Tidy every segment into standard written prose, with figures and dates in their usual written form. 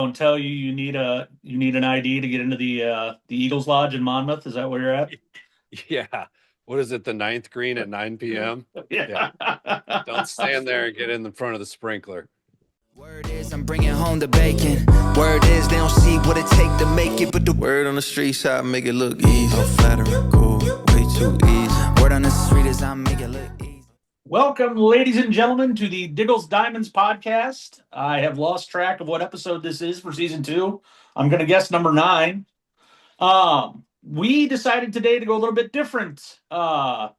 Don't tell you you need an ID to get into the Eagles Lodge in Monmouth. Is that where you're at? Yeah. What is it? The ninth green at 9 p.m. Yeah. Yeah. Don't stand there and get in the front of the sprinkler. Word is I'm bringing home the bacon. Word is they don't see what it take to make it, but the word on the street side make it look easy. I'm flattering, cool, way too easy. Word on the street is I make it look easy. Welcome, ladies and gentlemen, to the Diggle's Diamonds podcast. I have lost track of what episode this is for season two. I'm going to guess number 9. We decided today to go a little bit different route.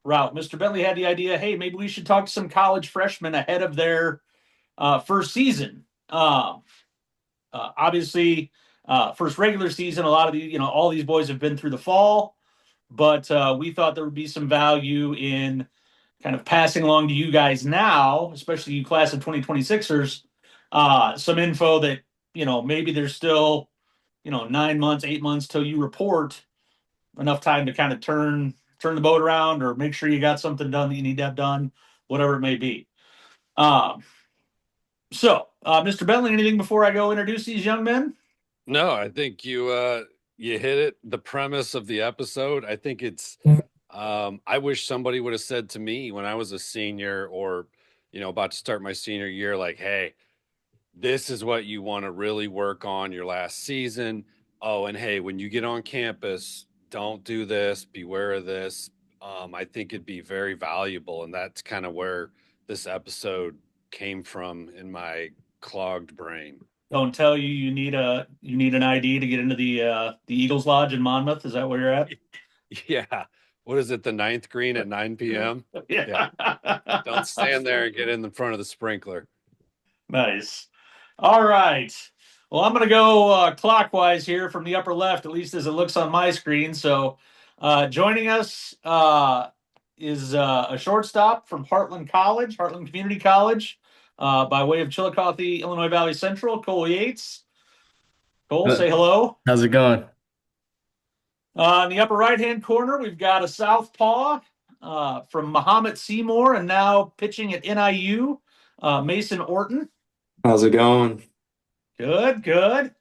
Mr. Bentley had the idea, hey, maybe we should talk to some college freshmen ahead of their first season. Obviously, first regular season, a lot of all these boys have been through the fall, but we thought there would be some value in kind of passing along to you guys now, especially you class of 2026ers, some info that, maybe there's still, 9 months, 8 months till you report, enough time to kind of turn the boat around or make sure you got something done that you need to have done, whatever it may be. Um, Mr. Bentley, anything before I go introduce these young men? No, I think you hit it. The premise of the episode. I think it's I wish somebody would have said to me when I was a senior or about to start my senior year, like, hey, this is what you want to really work on your last season. Oh, and hey, when you get on campus, don't do this, beware of this. I think it'd be very valuable. And that's kind of where this episode came from in my clogged brain. Don't tell you you need an ID to get into the Eagles Lodge in Monmouth. Is that where you're at? Yeah. What is it? The ninth green at 9 p.m. Yeah. Yeah. Don't stand there and get in the front of the sprinkler. Nice. All right. Well, I'm going to go clockwise here from the upper left, at least as it looks on my screen. So, joining us is a shortstop from Heartland Community College, by way of Chillicothe, Illinois Valley Central, Cole Yates. Cole, Uh, say hello. How's it going? In the upper right-hand corner, we've got a southpaw from Mahomet Seymour and now pitching at NIU, Mason Orton. How's it going? Good, good.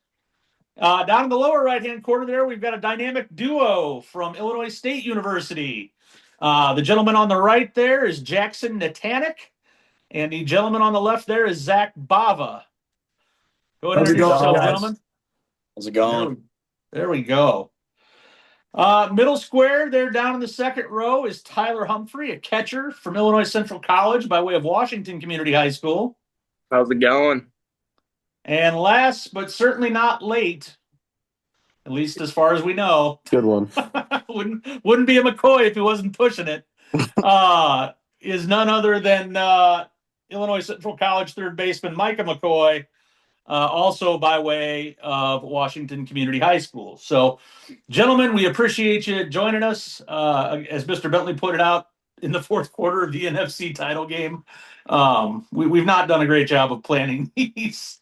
Down in the lower right-hand corner there, we've got a dynamic duo from Illinois State University. The gentleman on the right there is Jackson Natanik, and the gentleman on the left there is Zach Bava. Go ahead and How's it introduce going, yourself, guys? gentlemen. How's it There going? there we go. Middle square there down in the second row is Tyler Humphrey, a catcher from Illinois Central College by way of Washington Community High School. How's it going? And last but certainly not late, at least as far as we know, Good one. wouldn't be a McCoy if he wasn't pushing it. Is none other than Illinois Central College third baseman Micah McCoy, also by way of Washington Community High School. So, gentlemen, we appreciate you joining us. As Mr. Bentley put it out in the fourth quarter of the NFC title game, we've not done a great job of planning these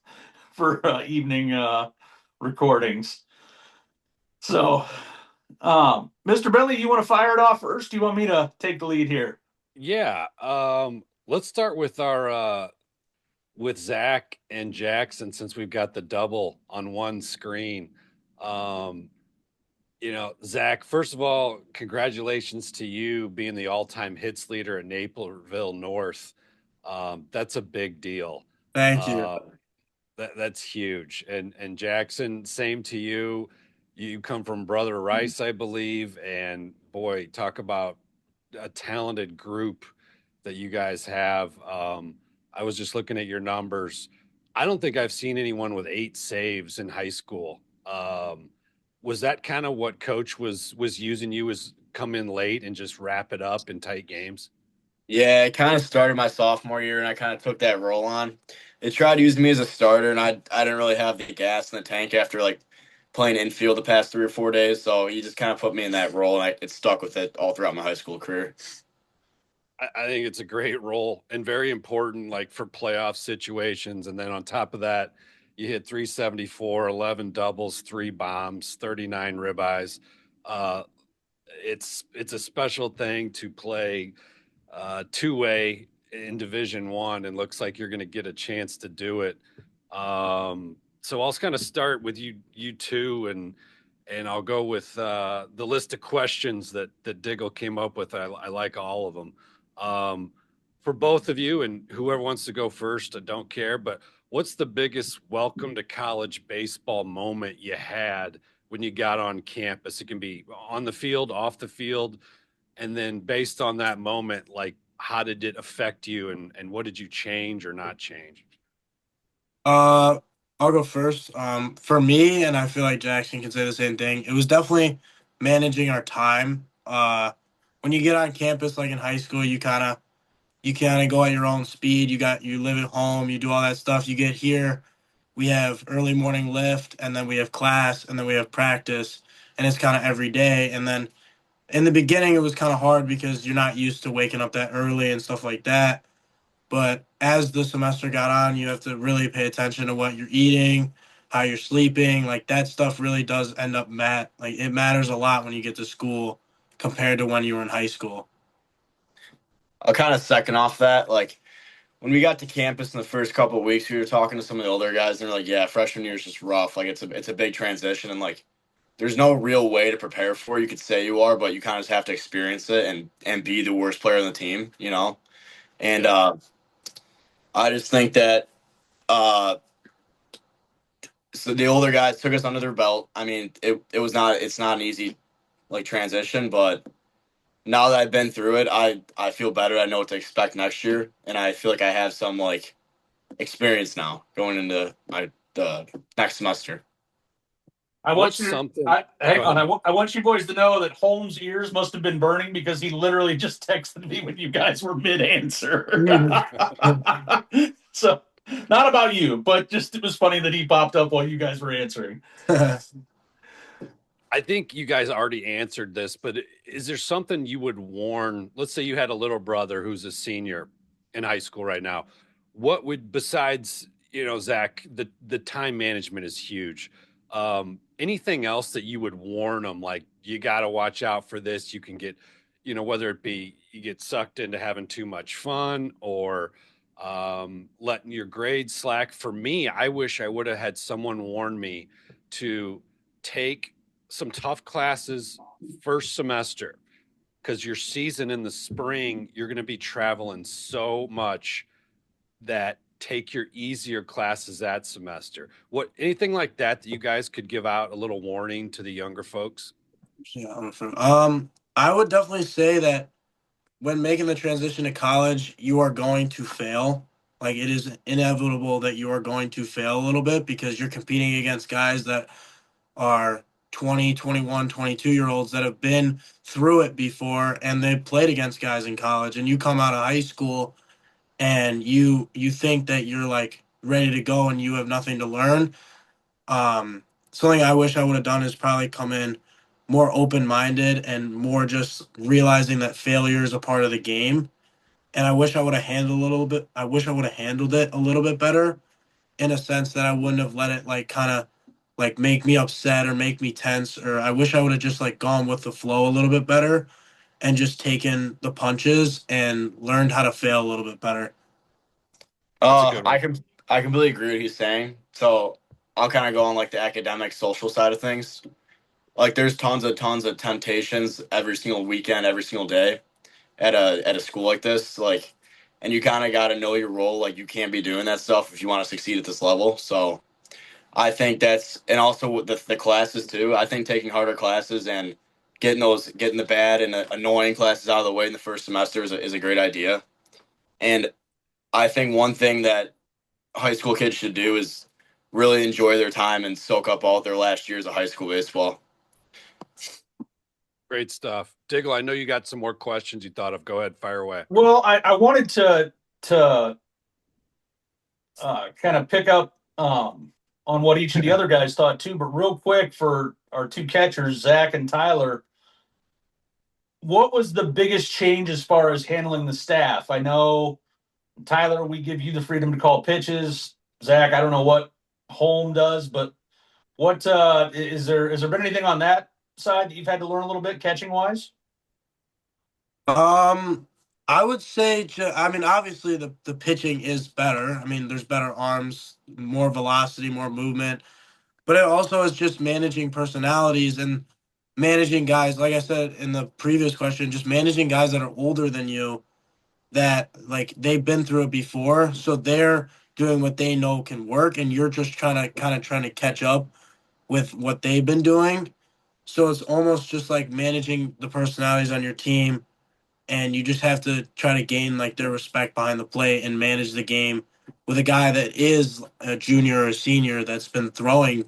for evening recordings. So, Mr. Bentley, you want to fire it off first? Do you want me to take the lead here? Yeah. Let's start with our with Zach and Jackson since we've got the double on one screen. Um, Zach, first of all, congratulations to you being the all-time hits leader at Naperville North. That's a big deal. Thank you. Uh, that's huge. And Jackson, same to you. You come from Brother Rice, I believe, and boy, talk about a talented group that you guys have. I was just looking at your numbers. I don't think I've seen anyone with 8 saves in high school. Was that kind of what coach was using you as come in late and just wrap it up in tight games? Yeah, it kind of started my sophomore year, and I kind of took that role on. They tried to use me as a starter, and I didn't really have the gas in the tank after like playing infield the past 3 or 4 days. So he just kind of put me in that role, and it stuck with it all throughout my high school career. I think it's a great role and very important, like for playoff situations. And then on top of that, you hit 374, 11 doubles, 3 bombs, 39 ribeyes. Uh, it's a special thing to play two-way in Division One, and looks like you're going to get a chance to do it. So I'll kind of start with you two, and I'll go with the list of questions that Diggle came up with. I like all of them. For both of you, and whoever wants to go first, I don't care. But what's the biggest welcome to college baseball moment you had when you got on campus? It can be on the field, off the field, and then based on that moment, like how did it affect you, and what did you change or not change? Uh, I'll go first. For me, and I feel like Jackson can say the same thing. It was definitely managing our time. When you get on campus, like in high school, you kind of go at your own speed. You live at home, you do all that stuff. You get here, we have early morning lift, and then we have class, and then we have practice, and it's kind of every day. And then in the beginning, it was kind of hard because you're not used to waking up that early and stuff like that. But as the semester got on, you have to really pay attention to what you're eating, how you're sleeping. Like that stuff really does end up like it matters a lot when you get to school compared to when you were in high school. I'll kind of second off that. Like when we got to campus in the first couple of weeks, we were talking to some of the older guys, and they're like, "Yeah, freshman year is just rough. Like it's a big transition, and like there's no real way to prepare for it. You could say you are, but you kind of just have to experience it and be the worst player on the team, you know." And I just think that uh, so the older guys took us under their belt. I mean, it's not an easy like transition, but now that I've been through it, I feel better. I know what to expect next year, and I feel like I have some like experience now going into the next semester. I What's want you. something? Hang Go on. ahead. I want you boys to know that Holmes' ears must have been burning because he literally just texted me when you guys were mid-answer. So, not about you, but just it was funny that he popped up while you guys were answering. I think you guys already answered this, but is there something you would warn? Let's say you had a little brother who's a senior in high school right now. What would, besides, Zach, the time management is huge. Anything else that you would warn them, like you got to watch out for this? You can get, whether it be you get sucked into having too much fun or letting your grades slack. For me, I wish I would have had someone warn me to take some tough classes first semester because your season in the spring, you're going to be traveling so much that take your easier classes that semester. Anything like that you guys could give out a little warning to the younger folks? Yeah, I would definitely say that when making the transition to college, you are going to fail. Like it is inevitable that you are going to fail a little bit because you're competing against guys that are 20, 21, 22-year olds that have been through it before and they've played against guys in college, and you come out of high school and you think that you're like ready to go and you have nothing to learn. Something I wish I would have done is probably come in more open-minded and more just realizing that failure is a part of the game. And I wish I would have handled a little bit. I wish I would have handled it a little bit better, in a sense that I wouldn't have let it like kind of like make me upset or make me tense. Or I wish I would have just like gone with the flow a little bit better and just taken the punches and learned how to fail a little bit better. That's a good one. I completely agree with what he's saying. So I'll kind of go on like the academic social side of things. Like there's tons of temptations every single weekend, every single day at a school like this. Like, and you kind of got to know your role. Like you can't be doing that stuff if you want to succeed at this level. So I think and also with the classes too. I think taking harder classes and getting the bad and annoying classes out of the way in the first semester is a great idea. And I think one thing that high school kids should do is really enjoy their time and soak up all their last years of high school baseball. Great stuff. Diggle, I know you got some more questions you thought of. Go ahead, fire away. Well, I wanted to kind of pick up on what each of the other guys thought too, but real quick for our two catchers, Zach and Tyler, what was the biggest change as far as handling the staff? I know, Tyler, we give you the freedom to call pitches. Zach, I don't know what Home does, but what is there been anything on that side that you've had to learn a little bit catching wise? I would say, I mean, obviously the pitching is better. I mean, there's better arms, more velocity, more movement, but it also is just managing personalities and managing guys. Like I said in the previous question, just managing guys that are older than you that like they've been through it before, so they're doing what they know can work, and you're just trying to catch up with what they've been doing. So it's almost just like managing the personalities on your team, and you just have to try to gain like their respect behind the plate and manage the game with a guy that is a junior or a senior that's been throwing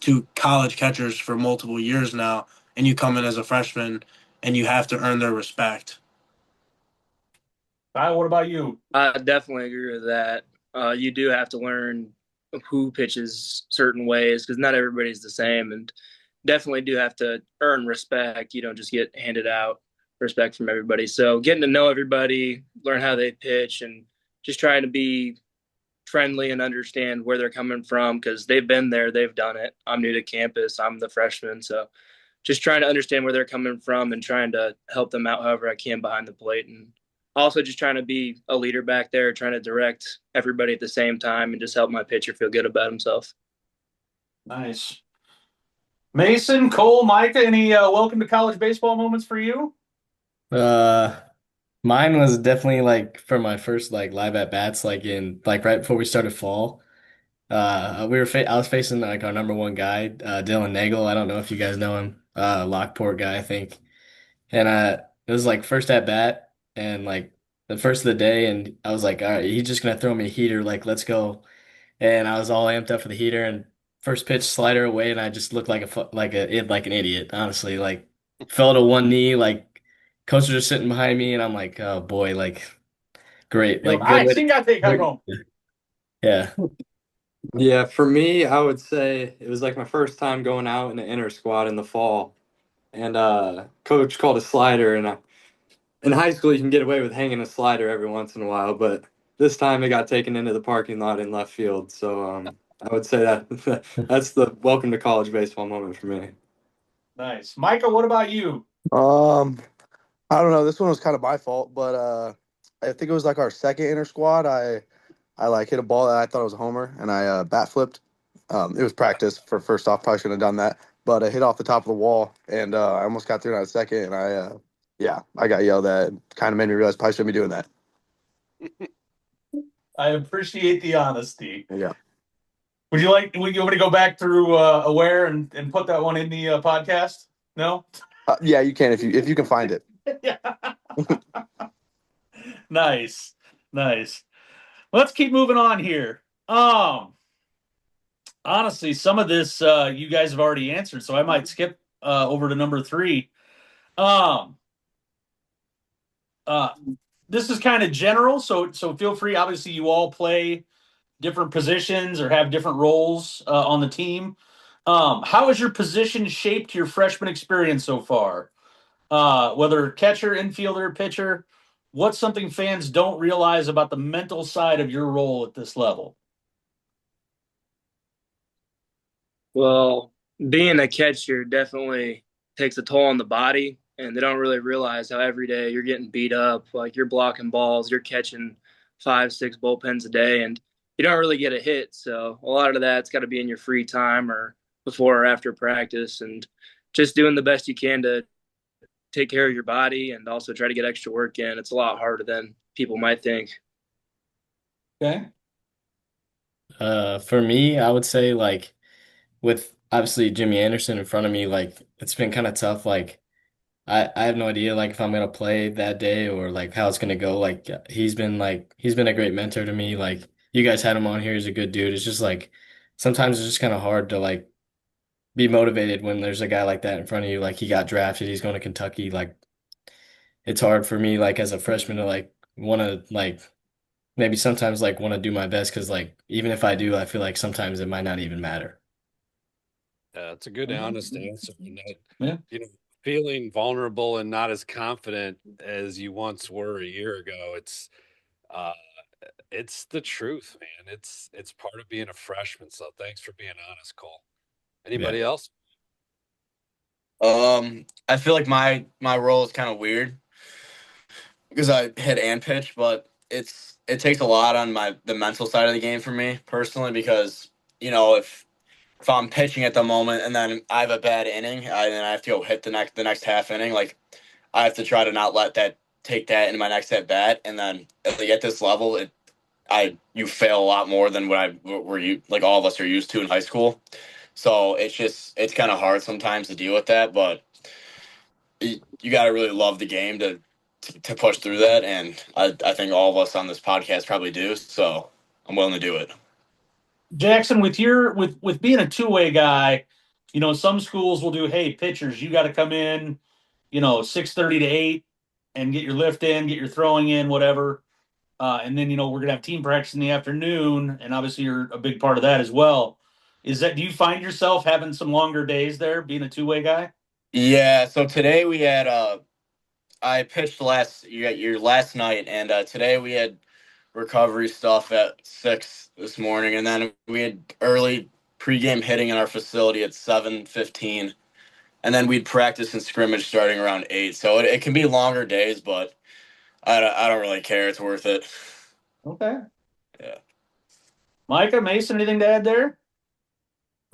to college catchers for multiple years now, and you come in as a freshman and you have to earn their respect. Kyle, what about you? I definitely agree with that. You do have to learn who pitches certain ways because not everybody's the same, and definitely do have to earn respect. You don't just get handed out respect from everybody. So getting to know everybody, learn how they pitch, and just trying to be friendly and understand where they're coming from because they've been there, they've done it. I'm new to campus, I'm the freshman, so just trying to understand where they're coming from and trying to help them out however I can behind the plate, and also just trying to be a leader back there, trying to direct everybody at the same time and just help my pitcher feel good about himself. Nice. Mason, Cole, Micah, any welcome to college baseball moments for you? Uh, Mine was definitely like for my first like live at bats, like in like right before we started fall. I was facing like our number one guy, Dylan Nagel. I don't know if you guys know him, Lockport guy, I think. And it was like first at bat and like the first of the day, and I was like, all right, he's just gonna throw me a heater, like let's go. And I was all amped up for the heater, and first pitch slider away, and I just looked like like an idiot, honestly. Like fell to one knee, like coach was just sitting behind me, and I'm like, oh boy, like great, Yo, like good I way to, think I take home. yeah. Yeah, for me, I would say it was like my first time going out in the inter squad in the fall, and coach called a slider, and in high school you can get away with hanging a slider every once in a while, but this time it got taken into the parking lot in left field. So I would say that that's the welcome to college baseball moment for me. Nice. Micah, what about you? Um, I don't know. This one was kind of my fault, but I think it was like our second inter squad. I like hit a ball that I thought it was a homer, and I bat flipped. It was practice for first off. Probably shouldn't have done that, but I hit off the top of the wall, and I almost got through on a second. And yeah, I got yelled at. Kind of made me realize probably shouldn't be doing that. I appreciate the honesty. Yeah. Would you want me to go back through Aware and put that one in the podcast? No? Yeah, you can if you can find it. Yeah. Nice. Nice. Let's keep moving on here. Honestly, some of this you guys have already answered, so I might skip over to number 3. Um, uh, this is kind of general, so feel free. Obviously, you all play different positions or have different roles on the team. How has your position shaped your freshman experience so far? Whether catcher, infielder, pitcher, what's something fans don't realize about the mental side of your role at this level? Well, being a catcher definitely takes a toll on the body, and they don't really realize how every day you're getting beat up. Like you're blocking balls, you're catching 5, 6 bullpens a day, and you don't really get a hit. So a lot of that's got to be in your free time or before or after practice, and just doing the best you can to take care of your body and also try to get extra work in. It's a lot harder than people might think. Okay. For me, I would say like with obviously Jimmy Anderson in front of me, like it's been kind of tough. Like I have no idea like if I'm gonna play that day or like how it's gonna go. He's been a great mentor to me. Like you guys had him on here, he's a good dude. It's just like sometimes it's just kind of hard to like be motivated when there's a guy like that in front of you. Like he got drafted, he's going to Kentucky. Like it's hard for me like as a freshman to like want to like maybe sometimes like want to do my best because like even if I do, I feel like sometimes it might not even matter. Yeah, it's a good, honest answer. And that, Yeah. Feeling vulnerable and not as confident as you once were a year ago. Uh, it's the truth, man. It's part of being a freshman. So thanks for being honest, Cole. Anybody else? I feel like my role is kind of weird because I hit and pitch, but it takes a lot on the mental side of the game for me personally because if I'm pitching at the moment and then I have a bad inning, then I have to go hit the next half inning. Like I have to try to not let that take that into my next at bat, and then at this level, you fail a lot more than what you like all of us are used to in high school. So it's kind of hard sometimes to deal with that, but you got to really love the game to push through that, and I think all of us on this podcast probably do. So I'm willing to do it. Jackson, with being a two-way guy, some schools will do, hey, pitchers, you got to come in, 6:30 to 8 and get your lift in, get your throwing in, whatever. And then, we're gonna have team practice in the afternoon, and obviously you're a big part of that as well. Do you find yourself having some longer days there, being a two-way guy? Yeah. So today we had I pitched your last night, and today we had recovery stuff at 6 this morning, and then we had early pregame hitting in our facility at 7:15, and then we'd practice and scrimmage starting around 8. So it can be longer days, but I don't really care. It's worth it. Okay. Yeah. Micah, Mason, anything to add there?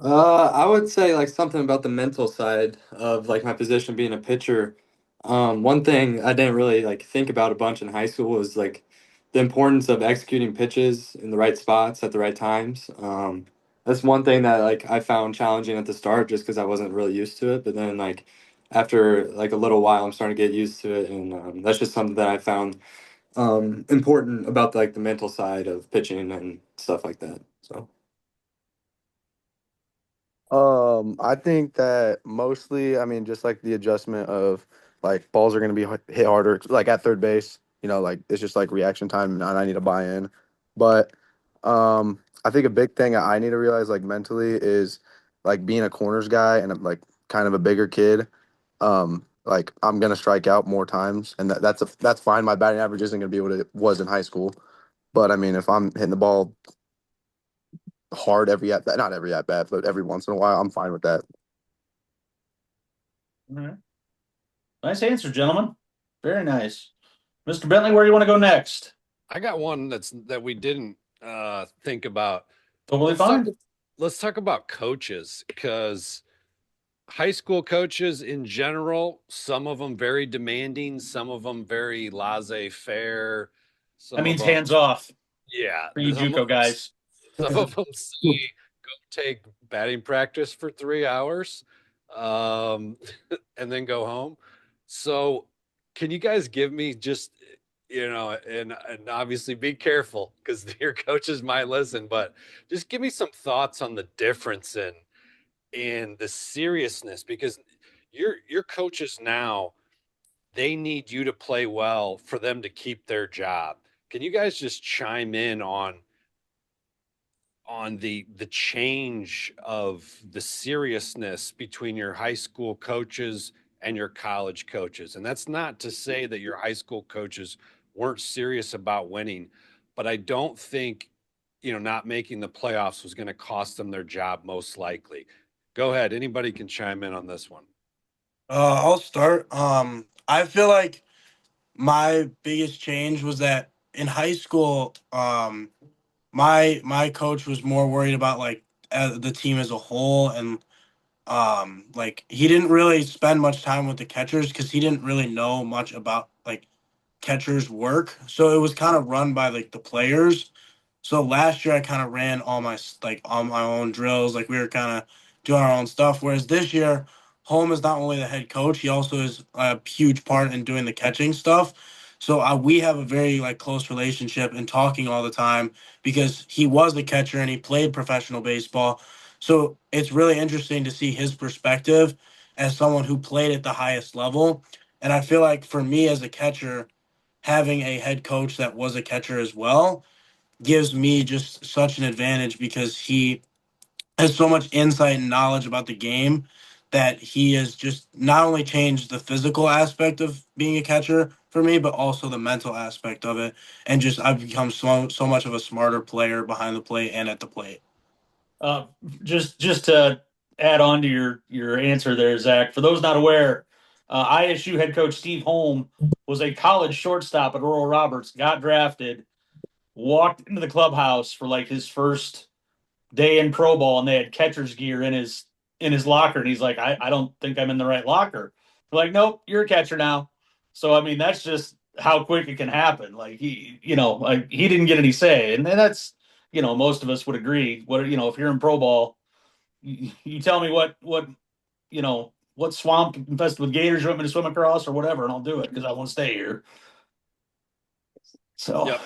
I would say like something about the mental side of like my position being a pitcher. One thing I didn't really like think about a bunch in high school was like the importance of executing pitches in the right spots at the right times. That's one thing that like I found challenging at the start just because I wasn't really used to it. But then like after like a little while, I'm starting to get used to it, and that's just something that I found important about like the mental side of pitching and stuff like that. So. I think that mostly, I mean, just like the adjustment of like balls are going to be hit harder, like at third base, like it's just like reaction time and I need to buy in. But I think a big thing I need to realize like mentally is like being a corners guy and I'm like kind of a bigger kid. Like I'm gonna strike out more times, and that's fine. My batting average isn't gonna be what it was in high school, but I mean, if I'm hitting the ball hard every at not every at bat, but every once in a while, I'm fine with that. All right. Nice answer, gentlemen. Very nice. Mr. Bentley, where do you want to go next? I got one that we didn't think about. Totally fine. Let's talk about coaches, because high school coaches in general, some of them very demanding, some of them very laissez-faire. That means hands off Yeah, for you JUCO guys. some of them say go take batting practice for 3 hours, and then go home. So, can you guys give me just and obviously be careful because your coaches might listen, but just give me some thoughts on the difference in the seriousness, because your coaches now, they need you to play well for them to keep their job. Can you guys just chime in on the change of the seriousness between your high school coaches and your college coaches? And that's not to say that your high school coaches weren't serious about winning, but I don't think not making the playoffs was going to cost them their job, most likely. Go ahead, anybody can chime in on this one. I'll start. I feel like my biggest change was that in high school, my coach was more worried about like the team as a whole, and like he didn't really spend much time with the catchers because he didn't really know much about like catchers work, so it was kind of run by like the players. So last year I kind of ran all my own drills. Like we were kind of doing our own stuff. Whereas this year, Home is not only the head coach, he also is a huge part in doing the catching stuff. So we have a very like close relationship and talking all the time because he was the catcher and he played professional baseball. So it's really interesting to see his perspective as someone who played at the highest level. And I feel like for me as a catcher, having a head coach that was a catcher as well gives me just such an advantage because he has so much insight and knowledge about the game that he has just not only changed the physical aspect of being a catcher for me, but also the mental aspect of it. And just I've become so much of a smarter player behind the plate and at the plate. Just to add on to your answer there, Zach, for those not aware, ISU head coach Steve Holm was a college shortstop at Oral Roberts, got drafted, walked into the clubhouse for like his first day in pro ball, and they had catcher's gear in his locker, and he's like, I don't think I'm in the right locker. They're like, nope, you're a catcher now. So I mean, that's just how quick it can happen. Like like he didn't get any say, and that's most of us would agree. What if you're in pro ball, you tell me what swamp infested with gators you want me to swim across or whatever, and I'll do it because I want to stay here. So Yep.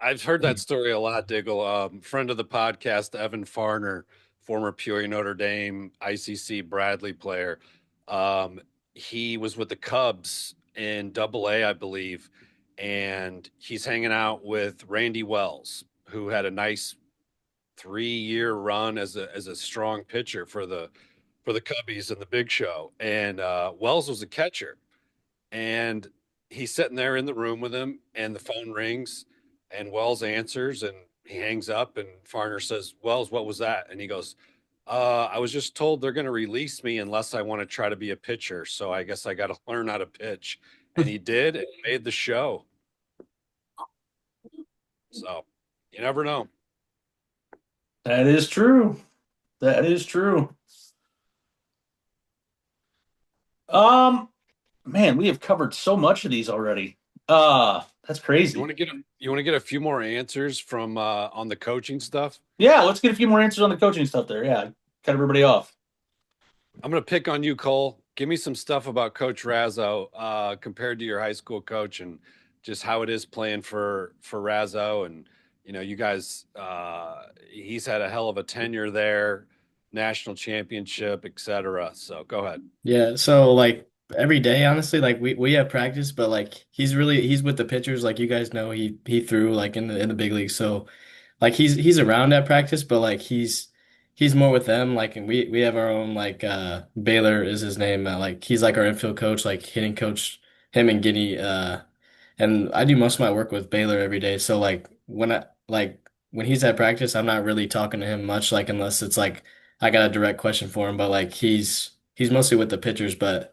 I've heard that story a lot, Diggle. Friend of the podcast, Evan Farner, former Peoria Notre Dame ICC Bradley player. He was with the Cubs in AA, I believe, and he's hanging out with Randy Wells, who had a nice 3-year run as a strong pitcher for the Cubbies in the Big Show. And Wells was a catcher, and he's sitting there in the room with him, and the phone rings, and Wells answers, and he hangs up, and Farner says, Wells, what was that? And he goes, I was just told they're going to release me unless I want to try to be a pitcher. So I guess I got to learn how to pitch. And he did, and made the show. So you never know. that is true. That is true. Man, we have covered so much of these already. That's crazy. You want to get a few more answers from on the coaching stuff? Yeah, let's get a few more answers on the coaching stuff there. Yeah, cut everybody off. I'm going to pick on you, Cole. Give me some stuff about Coach Razzo compared to your high school coach, and just how it is playing for Razzo. And you guys, he's had a hell of a tenure there, national championship, etc. So go ahead. Yeah, so like every day, honestly, like we have practice, but like he's with the pitchers, like you guys know, he threw like in the big league. So like he's around at practice, but like he's more with them. Like, and we have our own like Baylor is his name. Like he's like our infield coach, like hitting coach, him and Guinea. And I do most of my work with Baylor every day. So when he's at practice, I'm not really talking to him much, like unless it's like I got a direct question for him. But like he's mostly with the pitchers. But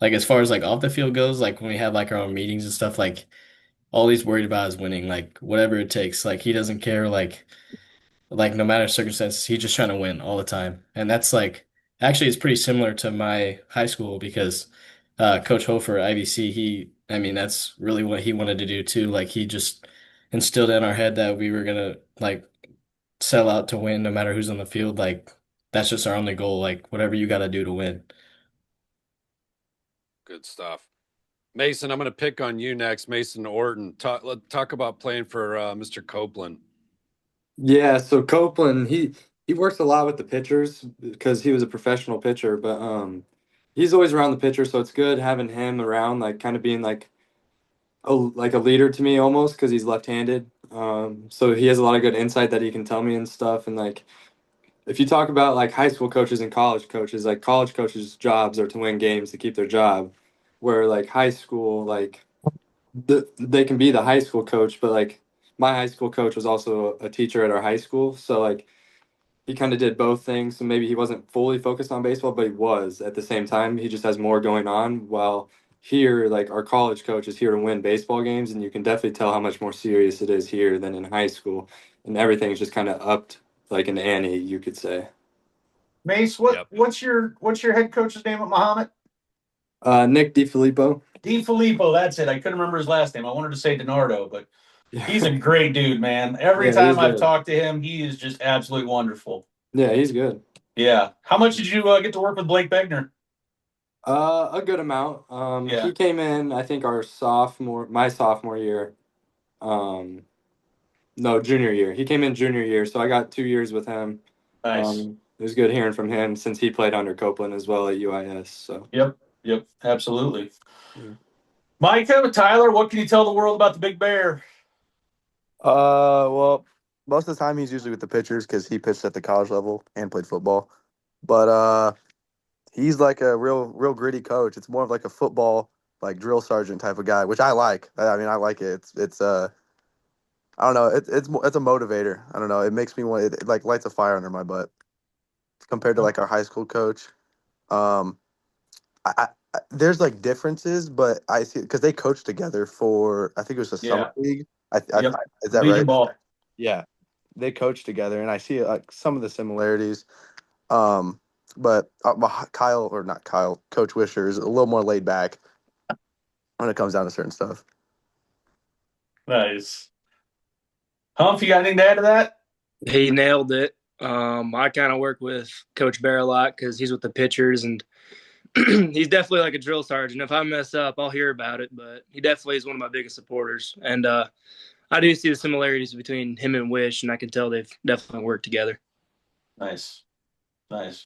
like as far as like off the field goes, like when we have like our own meetings and stuff, like all he's worried about is winning, like whatever it takes. Like he doesn't care, like no matter circumstances, he's just trying to win all the time. And that's like actually it's pretty similar to my high school because Coach Hofer at IVC, I mean that's really what he wanted to do too. Like he just instilled in our head that we were gonna like sell out to win no matter who's on the field. Like that's just our only goal. Like whatever you gotta do to win. Good stuff. Mason, I'm going to pick on you next. Mason Orton. Talk about playing for Mr. Copeland. Yeah, so Copeland, he works a lot with the pitchers because he was a professional pitcher, but he's always around the pitcher, so it's good having him around, like kind of being like a leader to me almost because he's left-handed. So he has a lot of good insight that he can tell me and stuff. And like if you talk about like high school coaches and college coaches, like college coaches' jobs are to win games to keep their job, where like high school, like they can be the high school coach, but like my high school coach was also a teacher at our high school, so like he kind of did both things. So maybe he wasn't fully focused on baseball, but he was at the same time. He just has more going on. While here, like our college coach is here to win baseball games, and you can definitely tell how much more serious it is here than in high school, and everything's just kind of upped like an ante, you could say. Mace, what's your head coach's name at Muhammad? Nick DiFilippo. DiFilippo, that's it. I couldn't remember his last name. I wanted to say DiNardo, but he's a great dude, man. Every time I've talked to him, he is just absolutely wonderful. Yeah, he's good. Yeah. How much did you get to work with Blake Begner? A good amount. He came in, I think my sophomore year. No, junior year. He came in junior year, so I got 2 years with him. Nice. It was good hearing from him since he played under Copeland as well at UIS. So. Yep, absolutely. Yeah. Micah, Tyler, what can you tell the world about the Big Bear? Well, most of the time he's usually with the pitchers because he pitched at the college level and played football. But he's like a real gritty coach. It's more of like a football like drill sergeant type of guy, which I like. I mean, I like it. It's I don't know. It's a motivator. I don't know. It makes me want it like lights a fire under my butt compared to like our high school coach. there's like differences, but I see because they coached together for I think it was a Yeah. summer league. Yep. Is that Legion right? ball. Yeah, they coached together, and I see like some of the similarities. Um, but Kyle or not Kyle, Coach Wisher is a little more laid back when it comes down to certain stuff. Nice. Humph, you got anything to add to that? He nailed it. I kind of work with Coach Bear a lot because he's with the pitchers, and he's definitely like a drill sergeant. If I mess up, I'll hear about it, but he definitely is one of my biggest supporters. And I do see the similarities between him and Wish, and I can tell they've definitely worked together. Nice. Nice.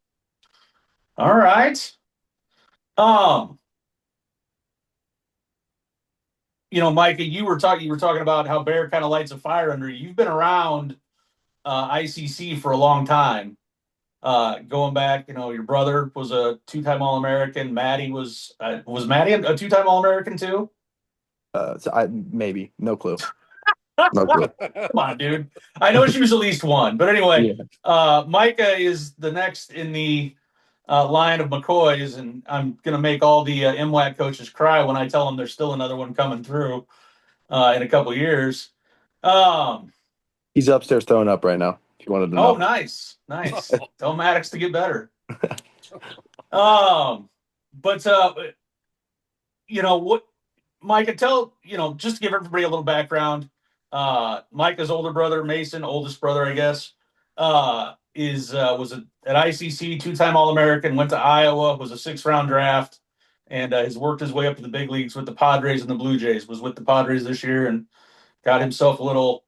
All right. Um, Micah, you were talking about how Bear kind of lights a fire under you. You've been around ICC for a long time. Going back, your brother was a two-time All-American. Maddie was Maddie a two-time All-American too? So I maybe no clue, no clue. Come on, dude. I know she was at least one, but anyway, Micah is the next in the line of McCoys, and I'm gonna make all the MWAC coaches cry when I tell them there's still another one coming through in a couple years. Um, He's upstairs throwing up right now. If you wanted to know. oh, nice, nice. Tell Maddox to get better. But what Micah, just to give everybody a little background. Micah's older brother, Mason, oldest brother, I guess, was at ICC, two-time All-American, went to Iowa, was a sixth-round draft, and has worked his way up to the big leagues with the Padres and the Blue Jays. Was with the Padres this year and got himself a little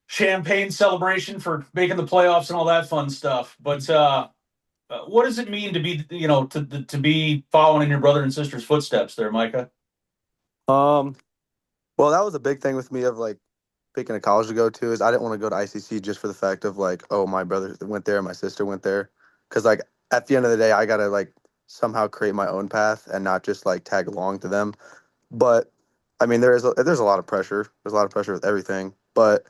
champagne celebration for making the playoffs and all that fun stuff. But what does it mean to be, to be following in your brother and sister's footsteps there, Micah? Well, that was a big thing with me of like picking a college to go to is I didn't want to go to ICC just for the fact of like, oh, my brother went there, my sister went there, because like at the end of the day, I gotta like somehow create my own path and not just like tag along to them. But I mean, there's a lot of pressure. There's a lot of pressure with everything. But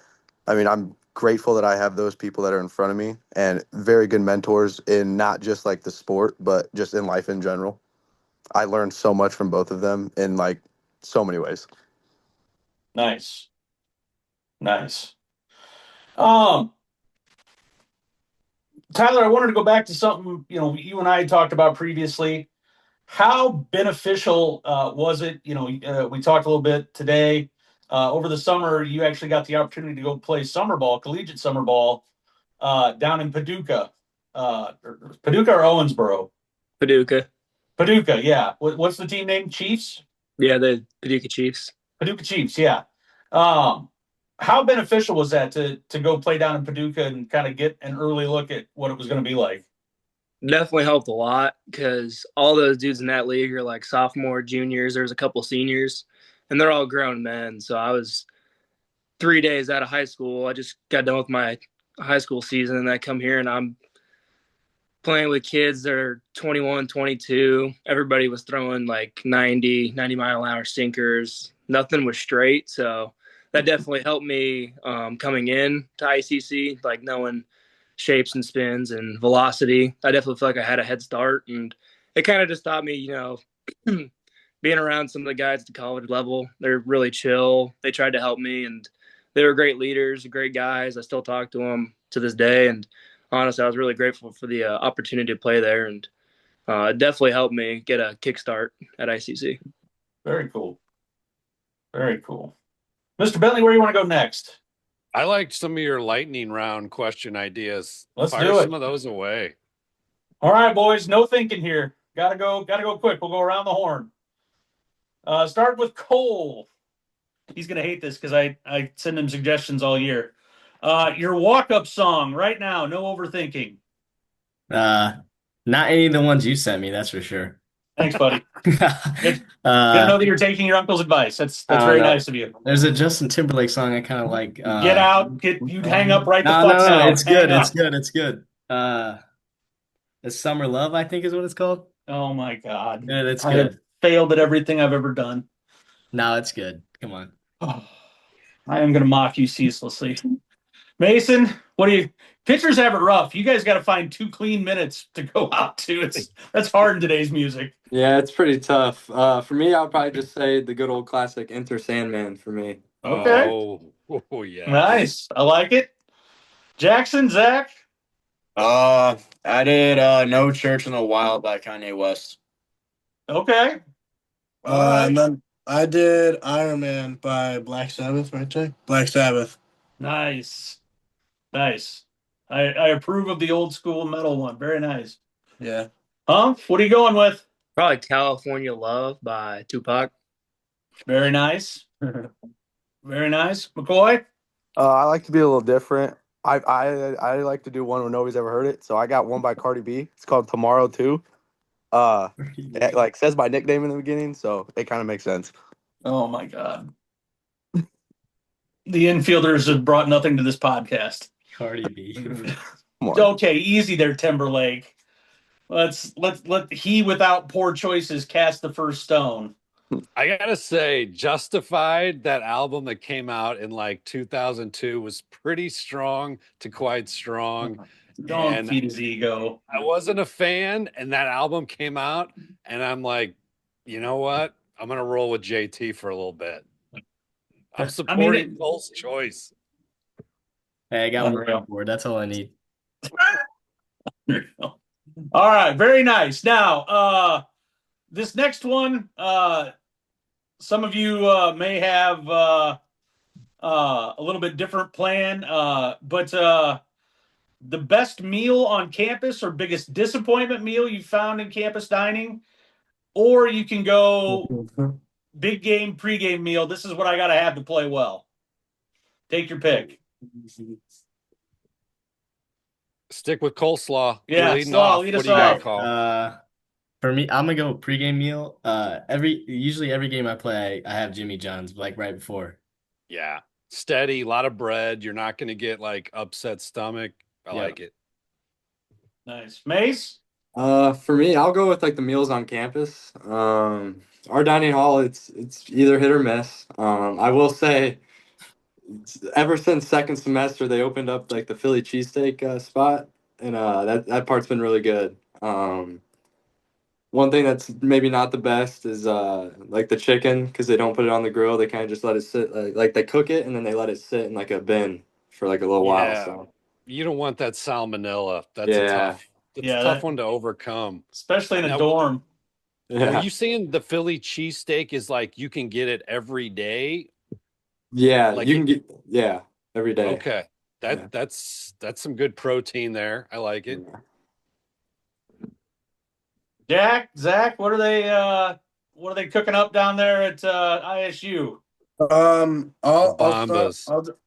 I mean, I'm grateful that I have those people that are in front of me and very good mentors in not just like the sport, but just in life in general. I learned so much from both of them in like so many ways. Nice. Nice. Um, Tyler, I wanted to go back to something, you and I had talked about previously. How beneficial was it? We talked a little bit today. Over the summer, you actually got the opportunity to go play summer ball, collegiate summer ball, down in Paducah. Paducah or Owensboro? Paducah. Paducah, yeah. What's the team name? Chiefs? Yeah, the Paducah Chiefs. Paducah Chiefs, yeah. Um, how beneficial was that to go play down in Paducah and kind of get an early look at what it was going to be like? Definitely helped a lot because all those dudes in that league are like sophomore, juniors. There's a couple seniors, and they're all grown men. So I was 3 days out of high school. I just got done with my high school season, and I come here and I'm playing with kids that are 21, 22. Everybody was throwing like 90 mile an hour sinkers. Nothing was straight. So that definitely helped me coming in to ICC, like knowing shapes and spins and velocity. I definitely feel like I had a head start, and it kind of just taught me, being around some of the guys at the college level. They're really chill. They tried to help me, and they were great leaders, great guys. I still talk to them to this day, and honestly, I was really grateful for the opportunity to play there, and it definitely helped me get a kickstart at ICC. Very cool. Very cool. Mr. Bentley, where do you want to go next? I liked some of your lightning round question ideas. Let's Fire do it. some of those away. All right, boys. No thinking here. Gotta go quick. We'll go around the horn. Start with Cole. He's gonna hate this because I send him suggestions all year. Your walk-up song right now, no overthinking. Not any of the ones you sent me, that's for sure. Thanks, buddy. Good to know that you're taking your uncle's advice. That's very nice of you. There's a Justin Timberlake song I kind of like. Get out. You'd hang up right the No, fuck now. it's good. It's good. It's good. It's Summer Love, I think is what it's called. Oh my God. Yeah, that's I good. have failed at everything I've ever done. No, it's good. Come on. Oh, I am going to mock you ceaselessly. Mason, what do you? Pitchers have it rough. You guys got to find 2 clean minutes to go out to. That's hard in today's music. Yeah, it's pretty tough. For me, I'll probably just say the good old classic Enter Sandman for me. Okay, Oh yes. nice. I like it. Jackson, Zach. I did No Church in the Wild by Kanye West. Okay. All right. And then I did Iron Man by Black Sabbath, right, Jay? Black Sabbath. Nice. Nice. I approve of the old school metal one. Very nice. Yeah. Humph, what are you going with? Probably California Love by Tupac. Very nice. Very nice. McCoy? I like to be a little different. I like to do one where nobody's ever heard it. So I got one by Cardi B. It's called Tomorrow Too. It like says my nickname in the beginning, so it kind of makes sense. Oh my God. The infielders have brought nothing to this podcast. Cardi B. Come on. Okay, easy there, Timberlake. Let he without poor choices cast the first stone. I gotta say, Justified, that album that came out in like 2002, was pretty strong to quite strong. Don't And feed his ego. I wasn't a fan, and that album came out, and I'm like, you know what? I'm gonna roll with JT for a little bit. I'm supporting Cole's choice. Hey, I got one Unreal. on board. That's all I need. All right, very nice. Now, this next one, some of you may have a little bit different plan, but the best meal on campus or biggest disappointment meal you found in campus dining, or you can go big game pregame meal. This is what I got to have to play well. Take your pick. Stick with coleslaw. Yeah, Leading Slaw, off. lead What us do you got, off. Cole? For me, I'm gonna go pregame meal. Usually every game I play, I have Jimmy John's like right before. Yeah, steady, a lot of bread. You're not going to get like upset stomach. I Yeah. like it. Nice. Mace? For me, I'll go with like the meals on campus. Our dining hall, it's either hit or miss. I will say, ever since second semester, they opened up like the Philly cheesesteak spot, and that part's been really good. One thing that's maybe not the best is like the chicken, because they don't put it on the grill. They kind of just let it sit, like they cook it and then they let it sit in like a bin for like a little while. Yeah. So You don't want that salmonella. That's Yeah. a Yeah, tough that- one to overcome. Especially in a Now- dorm. Were yeah, you saying the Philly cheesesteak is like you can get it every day? yeah, Like you can get every day. Okay. Yeah. That's some good protein there. I like it. Jack, Zach, what are they cooking up down there at ISU? Bombas.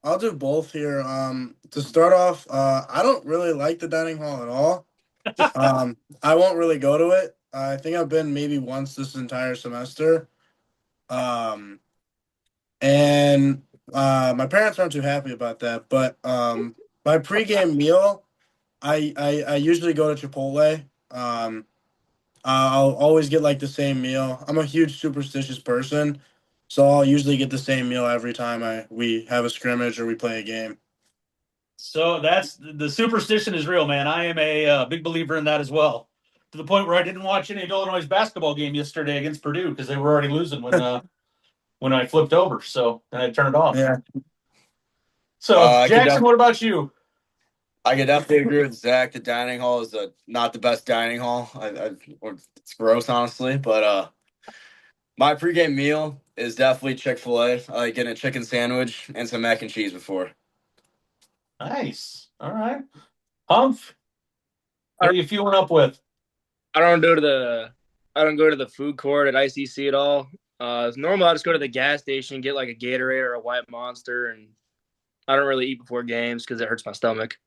I'll do both here. To start off, I don't really like the dining hall at all. I won't really go to it. I think I've been maybe once this entire semester. And my parents aren't too happy about that. But my pregame meal, I usually go to Chipotle. I'll always get like the same meal. I'm a huge superstitious person, so I'll usually get the same meal every time we have a scrimmage or we play a game. So that's the superstition is real, man. I am a big believer in that as well. To the point where I didn't watch any of Illinois' basketball game yesterday against Purdue because they were already losing when I flipped over. So then I turned off. Yeah. So I could Jackson, what about you? I could definitely agree with Zach. The dining hall is not the best dining hall. It's gross, honestly. But my pregame meal is definitely Chick-fil-A. I like getting a chicken sandwich and some mac and cheese before. Nice. All right. Humph, what are you fueling up with? I don't go to the food court at ICC at all. Normally I just go to the gas station, get like a Gatorade or a White Monster, and I don't really eat before games because it hurts my stomach.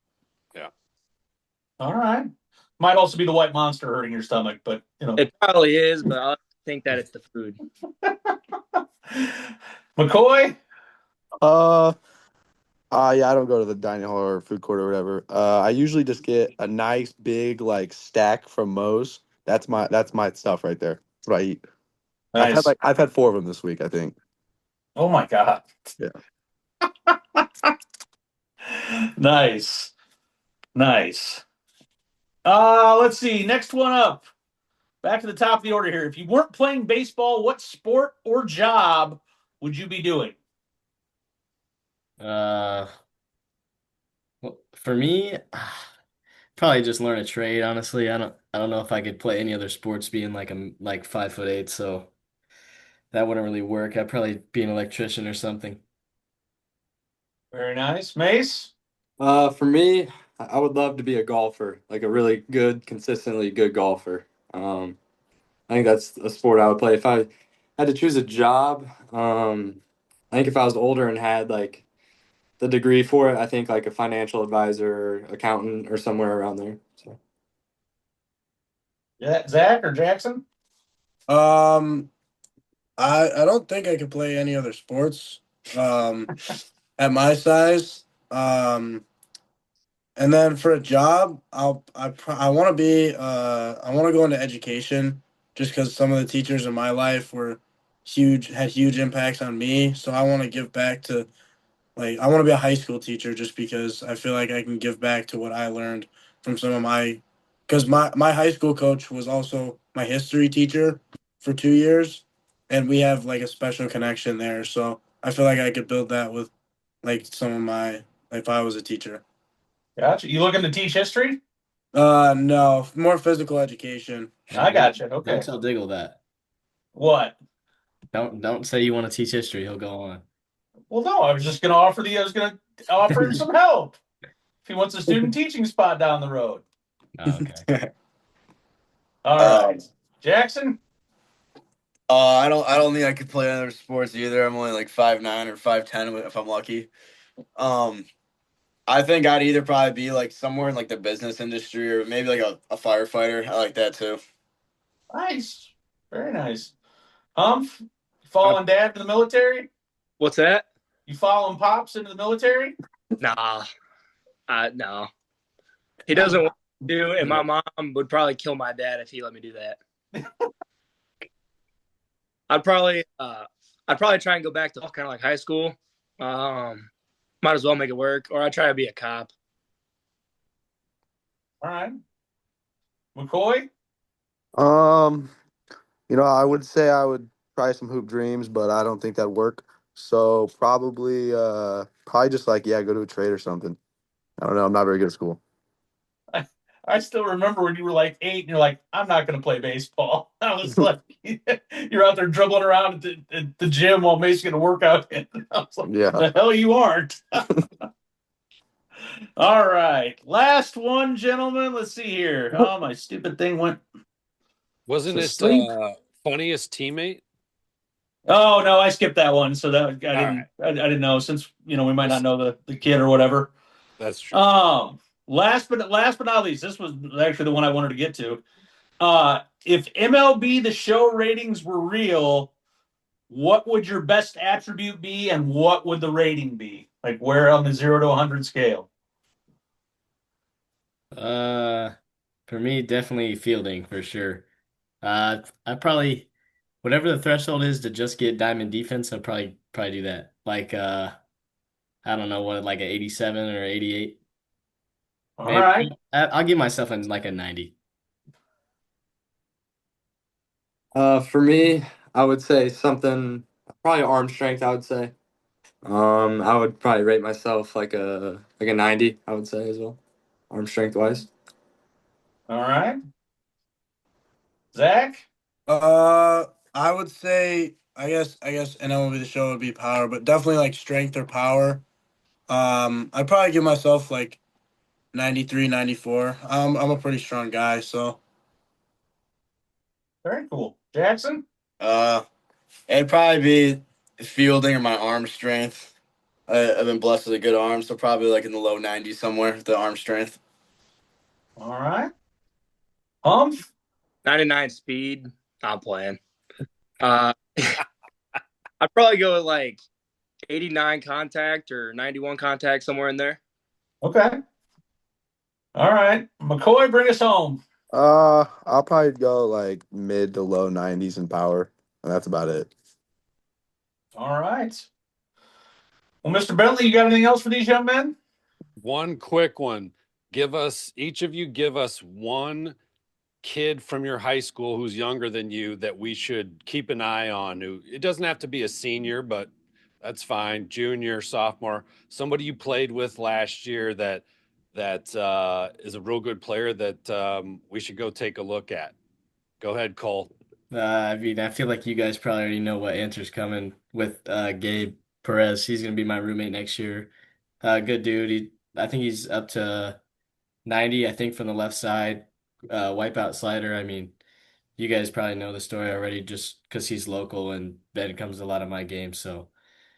All right. Might also be the White Monster hurting your stomach, but you know. It probably is, but I think that it's the food. McCoy? Yeah, I don't go to the dining hall or food court or whatever. I usually just get a nice big like stack from Moe's. That's my stuff right there. That's what I eat. Nice. I've had 4 of them this week, I think. Oh my God. Yeah. Nice. Nice. Let's see. Next one up. Back to the top of the order here. If you weren't playing baseball, what sport or job would you be doing? Uh, well, for me, probably just learn a trade, honestly. I don't know if I could play any other sports being like I'm like 5'8", so that wouldn't really work. I'd probably be an electrician or something. Very nice. Mace? For me, I would love to be a golfer, like a really good, consistently good golfer. I think that's a sport I would play if I had to choose a job. I think if I was older and had like the degree for it, I think like a financial advisor, accountant, or somewhere around there. So. Yeah, Zach or Jackson? Um, I don't think I could play any other sports. At my size. And then for a job, I want to be I want to go into education just because some of the teachers in my life were had huge impacts on me. So I want to give back to I want to be a high school teacher just because I feel like I can give back to what I learned from some of my because my high school coach was also my history teacher for 2 years, and we have like a special connection there. So I feel like I could build that with like some of my if I was a teacher. Gotcha. You looking to teach history? No, more physical education. I gotcha. Don't Okay. tell Diggle that. What? Don't say you want to teach history. He'll go on. Well, no, I was gonna offer him some help. If he wants a student teaching spot down the road. Oh, okay. All right. Jackson? I don't think I could play other sports either. I'm only like 5'9" or 5'10" if I'm lucky. Um, I think I'd either probably be like somewhere in like the business industry or maybe like a firefighter. I like that too. Nice. Very nice. Humph? Following dad to the military? What's that? You following pops into the military? Nah, no. He doesn't want to do, and my mom would probably kill my dad if he let me do that. I'd probably try and go back to kind of like high school. Might as well make it work, or I'd try to be a cop. All right. McCoy? Um, I would say I would try some hoop dreams, but I don't think that'd work. So probably just go to a trade or something. I don't know. I'm not very good at school. I still remember when you were like 8 and you're like, I'm not going to play baseball. I was like, you're out there dribbling around at the gym while Mason going to work out. I was like, Yeah. the hell you aren't. All right. Last one, gentlemen. Let's see here. Oh, my stupid thing went. Wasn't To it sleep. Funniest Teammate? Oh, no, I skipped that one. So that right. I didn't know since, we might not know the kid or whatever. That's true. Last but not least, this was actually the one I wanted to get to. If MLB The Show ratings were real, what would your best attribute be, and what would the rating be? Like where on the 0 to 100 scale? For me, definitely fielding for sure. I probably whatever the threshold is to just get diamond defense, I'd probably do that. Like I don't know what like an 87 or 88. All Maybe right. I'll give myself like a 90. For me, I would say something probably arm strength. I would say. I would probably rate myself like a 90. I would say as well, arm strength wise. All right. Zach? I would say I guess MLB The Show would be power, but definitely like strength or power. I'd probably give myself like 93, 94. I'm a pretty strong guy, so Very cool. Jackson? Uh, it'd probably be fielding or my arm strength. I've been blessed with a good arm, so probably like in the low 90s somewhere, the arm strength. All right. Humph? 99 speed. I'm playing. I'd probably go with like 89 contact or 91 contact, somewhere in there. Okay. All right. McCoy, bring us home. I'll probably go like mid to low 90s in power, and that's about it. All right. Well, Mr. Bentley, you got anything else for these young men? One quick one. Each of you give us one kid from your high school who's younger than you that we should keep an eye on. Who, it doesn't have to be a senior, but that's fine. Junior, sophomore, somebody you played with last year that is a real good player that we should go take a look at. Go ahead, Cole. I mean, I feel like you guys probably already know what answer's coming with Gabe Perez. He's gonna be my roommate next year. Good dude. I think he's up to 90, I think, from the left side. Wipeout slider. I mean, you guys probably know the story already just because he's local and Ben comes to a lot of my games. So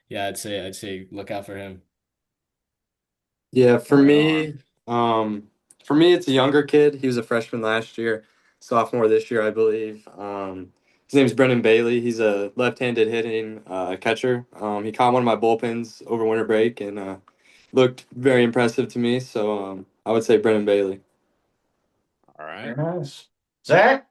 yeah, I'd say look out for him. Yeah, Right for me, it's a younger kid. He was a freshman last year, sophomore this year, I believe. His name's Brendan Bailey. He's a left-handed hitting catcher. He caught one of my bullpens over winter break and looked very impressive to me. So I would say Brendan Bailey. All right. Very nice. Zach?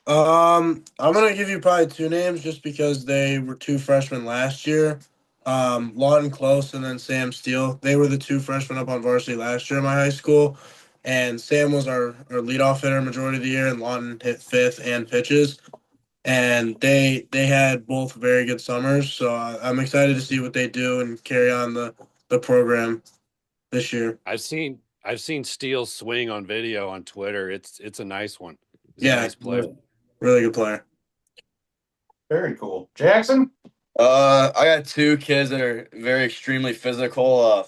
I'm gonna give you probably two names just because they were two freshmen last year. Lawton Close and then Sam Steele. They were the two freshmen up on varsity last year in my high school. And Sam was our leadoff hitter majority of the year, and Lawton hit fifth and pitches. And they had both very good summers. So I'm excited to see what they do and carry on the program this year. I've seen Steele swing on video on Twitter. It's a nice one. He's Yeah, a nice player. really good player. Very cool. Jackson? I got two kids that are very extremely physical.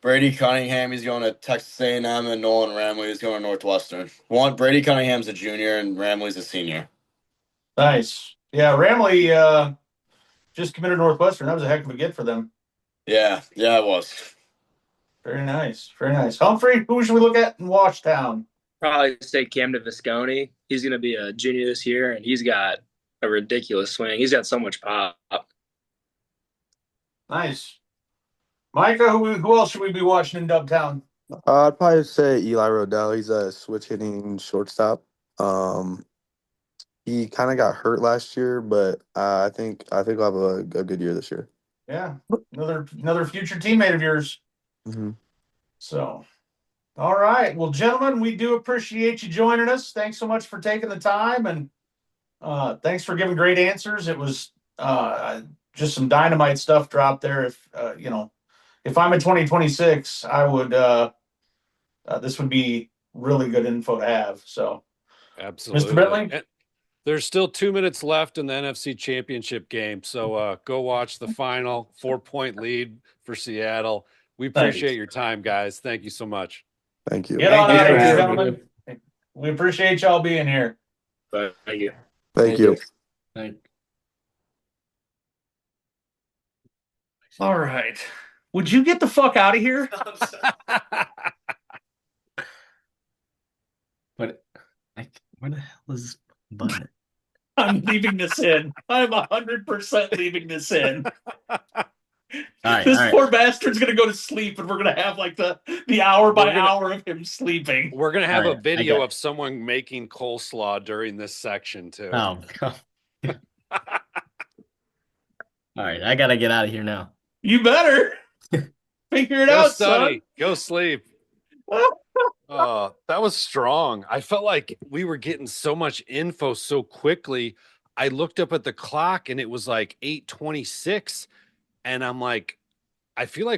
Brady Cunningham, he's going to Texas A&M, and Nolan Ramley is going to Northwestern. Brady Cunningham's a junior, and Ramley's a senior. Nice. Yeah, Ramley just committed to Northwestern. That was a heck of a get for them. Yeah, it was. Very nice. Very nice. Humphrey, who should we look at in Washtown? Probably say Camden Visconti. He's going to be a junior this year, and he's got a ridiculous swing. He's got so much pop. Nice. Micah, who else should we be watching in Dubtown? I'd probably say Eli Rodell. He's a switch hitting shortstop. He kind of got hurt last year, but I think we'll have a good year this year. Yeah, another future teammate of yours. Mm-hmm. So, all right. Well, gentlemen, we do appreciate you joining us. Thanks so much for taking the time, and thanks for giving great answers. It was just some dynamite stuff dropped there. If I'm in 2026, I would. This would be really good info to have. So, Absolutely. Mr. Bentley? And there's still 2 minutes left in the NFC Championship game. So go watch the final 4-point lead for Seattle. We appreciate your time, guys. Thank you so much. Thank you. Get on Thank out you of for here, having gentlemen. We appreciate y'all being here. But thank you. Thank you. All right. Would you get the fuck out of here? But where the hell is this button? I'm leaving this in. I'm 100% leaving this in. This poor bastard's gonna go to sleep, and we're gonna have like the hour by hour of him sleeping. We're going to have All a right, video of someone making coleslaw during this section, too. Oh, God. All right, I gotta get out of here now. You better figure it Go out, study. son. Go sleep. That was strong. I felt like we were getting so much info so quickly. I looked up at the clock and it was like 8:26, and I'm like, I feel like